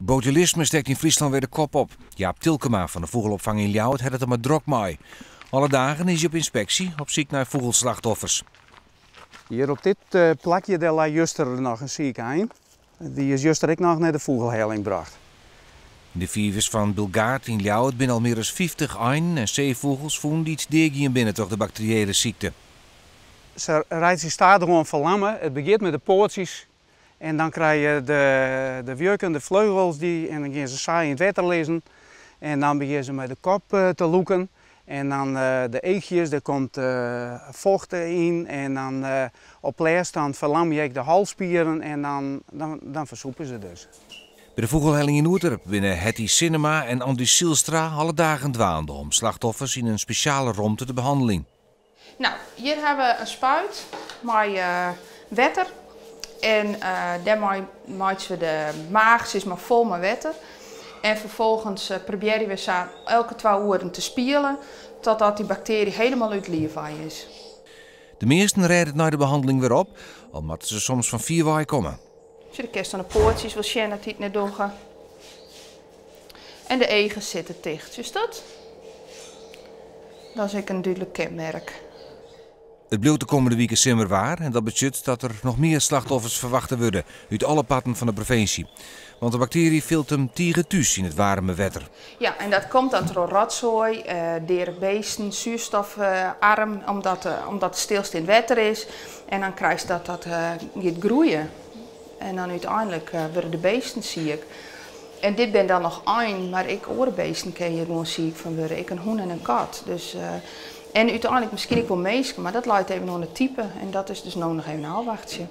Botulisme steekt in Friesland weer de kop op. Jaap Tilkema van de vogelopvang in Ljouwert had het er maar druk mee. Alle dagen is hij op inspectie op zoek naar vogelslachtoffers. Hier op dit plakje daar lag juster nog een zieke. Die is juster ik nog naar de vogelheiling gebracht. In de vierwis van Bilgaard in Ljouwert binnen al meer dan 50 ein- en zeevogels vonden iets deegien binnen toch de bacteriële ziekte. Ze rijdt zich stadig gewoon verlammen. Het begint met de poortjes. En dan krijg je de wurken, de vleugels, en dan gaan ze saai in het water lezen. En dan beginnen ze met de kop te loeken. En dan de eegjes, er komt vocht in. En dan op laatst dan verlam je de halsspieren en dan versoepen ze dus. Bij de vogelheiling in Oerterp binnen Hetty Cinema en Andy Silstra alle dagen dwaande om slachtoffers in een speciale romte de behandeling. Nou, hier hebben we een spuit met water. En daarmee maken we de maag is maar vol met water. En vervolgens proberen we ze elke 2 uur te spieren totdat die bacterie helemaal uit het lichaam is. De meesten rijden het na de behandeling weer op, omdat ze soms van 4 weken komen. Als je de kist aan de poortjes wil zien dat hij het net doorgaat. En de egels zitten dicht. Dus dat is een duidelijk kenmerk. Het blijft de komende weken simmer waar en dat betekent dat er nog meer slachtoffers verwacht worden uit alle patten van de provincie. Want de bacterie vult hem tegen thuis in het warme water. Ja, en dat komt dan door rotzooi, deren beesten, zuurstofarm, omdat het stilst in het water is. En dan krijg je dat gaat groeien. En dan uiteindelijk worden de beesten ziek. En dit ben dan nog één, maar ik orenbeesten kan je gewoon ziek van worden. Ik een hoen en een kat. Dus, en uiteindelijk misschien ik wel meesken, maar dat laat even nog een type. En dat is dus nog even een afwachtje.